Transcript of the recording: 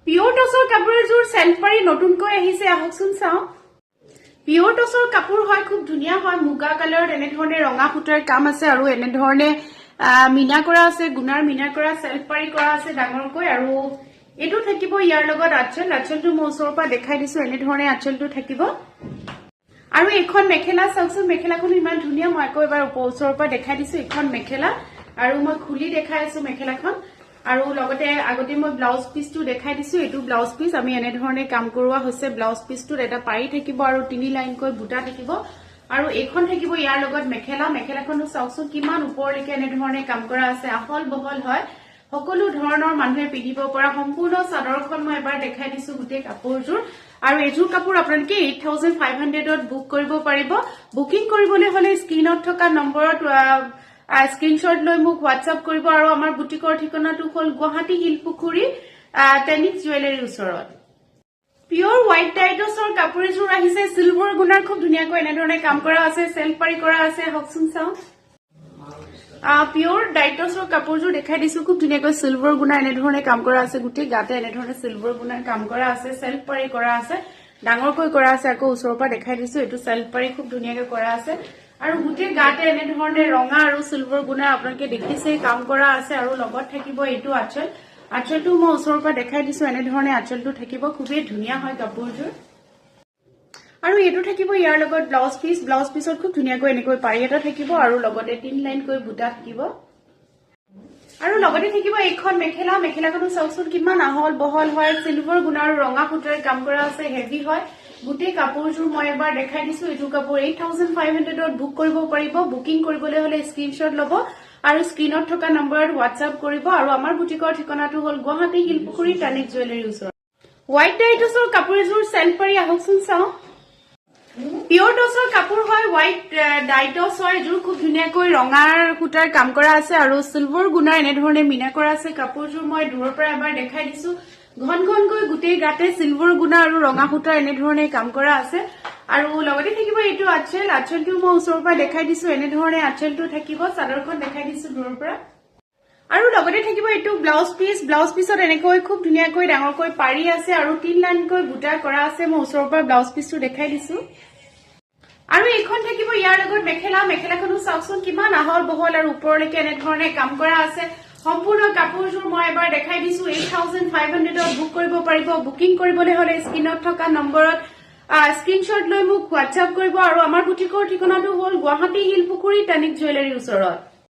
পিয়ৰ টছৰ কাপোৰ এযোৰ চেল্ফ পাৰি নতুনকৈ আহিছে আহকচোন চাওঁ পিয়ৰ টছৰ কাপোৰ হয় খুব ধুনীয়া হয় মুগা কালাৰত এনেধৰণে ৰঙা সূতাৰ কাম আছে আৰু এনেধৰণে মিনা কৰা আছে গুণাৰ মিনা কৰা চেল্ফ পাৰি কৰা আছে ডাঙৰকৈ আৰু এটো থাকিব ইয়াৰ লগত আঁচলটো মই ওচৰৰ পৰা দেখাই দিছো এনেধৰণে আঁচলটো থাকিব আৰু এখন মেখেলা চাওকচোন মেখেলাখন ইমান ধুনীয়া মই আকৌ এবাৰ ওচৰৰ পৰা দেখাই দিছো এখন মেখেলা আৰু মই খুলি দেখাই আছো মেখেলাখন আৰু লগতে আগতে মই ব্লাউজ পিসটো দেখাই দিছো এটো ব্লাউজ পিস আমি এনে ধৰণে কাম কৰোৱা হৈছে ব্লাউজ পিসটোৰ এটা পাৰি থাকিব আৰু তিনি লাইন কৈ বুটা থাকিব আৰু এখন থাকিব ইয়াৰ লগত মেখেলাখনো চাওকচোন কিমান ওপৰলৈকে এনে ধৰণে কাম কৰা আছে আহল বহল হয় সকলো ধৰণৰ মানুহে পিন্ধিব পৰা সম্পূৰ্ণ চাদৰখন মই এবাৰ দেখাই দিছো গুটেই কাপোৰযোৰ আৰু এযোৰ কাপোৰ আপোনালোকে 8500ত বুক কৰিব পাৰিব বুকিং কৰিবলৈ হলে স্ক্ৰিনত থকা নম্বৰত স্ক্ৰিনশ্বট লৈ মোক WhatsApp কৰিব আৰু আমাৰ বুটিকৰ ঠিকনাটো হ'ল গুৱাহাটী হিলপুখুৰী টেনিক জুৱেলাৰীৰ ওচৰত পিয়ৰ হোৱাইট টাইটছৰ কাপোৰ এযোৰ আহিছে সিলভাৰ গুণাৰ খুব ধুনীয়াকৈ এনেধৰণে কাম কৰা আছে সেলফ পাৰি কৰা আছে হকচোন চাও পিয়ৰ টাইটছৰ কাপোৰযোৰ দেখাই দিছো খুব ধুনীয়াকৈ সিলভাৰ গুণা এনেধৰণে কাম কৰা আছে গুটি গাতে এনেধৰণে সিলভাৰ গুণাৰ কাম কৰা আছে সেলফ পাৰি কৰা আছে ডাঙৰকৈ কৰা আছে আকৌ ওচৰৰ পৰা দেখাই দিছো এটো সেলফ পাৰি খুব ধুনীয়াকৈ কৰা আছে আৰু গুটি গাতে এনেধৰণে ৰঙা আৰু সিলভাৰ গুণা আপোনালোকে দেখিছে কাম কৰা আছে আৰু লগত থাকিব এটো আঁচলটো মই ওচৰৰ পৰা দেখাই দিছো এনেধৰণে আঁচলটো থাকিব খুবেই ধুনীয়া হয় কাপোৰযোৰ আৰু এটো থাকিব ইয়াৰ লগত ব্লাউজ পিছত খুব ধুনীয়াকৈ এনেকৈ পাৰি এটা থাকিব আৰু লগতে তিন লাইন কৈ বুটা থাকিব আৰু লগতে থাকিব এখন মেখেলাখনো চাওকচোন কিমান আহল বহল হয় সিলভাৰ গুণা আৰু ৰঙা সূতাৰ কাম কৰা আছে হেভি হয় গুটেই কাপোৰযোৰ মই এবাৰ দেখাই দিছো এটো কাপোৰ 8500ত বুক কৰিব পাৰিব বুকিং কৰিবলৈ হলে স্ক্ৰিনশ্বট ল'ব আৰু স্ক্ৰিনত থকা নম্বৰত WhatsApp কৰিব আৰু আমাৰ বুটিকৰ ঠিকনাটো হ'ল গুৱাহাটী হিলপুখুৰী টেনিক জুৱেলাৰীৰ ওচৰত হোৱাইট টাইটছৰ কাপোৰ এযোৰ সেল পাৰি আহকচোন চাও পিয়ৰ টছৰ কাপোৰ হয় হোৱাইট ডাইটছ হয় এযোৰ খুব ধুনীয়াকৈ ৰঙাৰ সূতাৰ কাম কৰা আছে আৰু সিলভাৰ গুণাৰ এনেধৰণে মিনা কৰা আছে কাপোৰযোৰ মই দূৰৰ পৰা এবাৰ দেখাই দিছো ঘনকৈ গুটেই গাতে সিলভাৰ গুণা আৰু ৰঙা সূতাৰ এনেধৰণে কাম কৰা আছে আৰু লগতে থাকিব এটো আঁচলটো মই ওচৰৰ পৰা দেখাই দিছো এনেধৰণে আঁচলটো থাকিব চাদৰখন দেখাই দিছো দূৰৰ পৰা আৰু লগতে থাকিব এটো ব্লাউজ পিছত এনেকৈ খুব ধুনীয়াকৈ ডাঙৰকৈ পাৰি আছে আৰু তিন লাইনকৈ বুটা কৰা আছে মই ওচৰৰ পৰা ব্লাউজ পিসটো দেখাই দিছো আৰু এখন থাকিব ইয়াৰ লগত মেখেলাখনো চাওকচোন কিমান আহল বহল আৰু ওপৰলৈকে এনেধৰণে কাম কৰা আছে সম্পূৰ্ণ কাপোৰযোৰ মই এবাৰ দেখাই দিছো 8500ত বুক কৰিব পাৰিব বুকিং কৰিবলৈ হলে স্ক্ৰিনত থকা নম্বৰত স্ক্ৰিনশ্বট লৈ মোক WhatsApp কৰিব আৰু আমাৰ বুটিকৰ ঠিকনাটো হ'ল গুৱাহাটী হিলপুখুৰী টেনিক জুৱেলাৰীৰ ওচৰত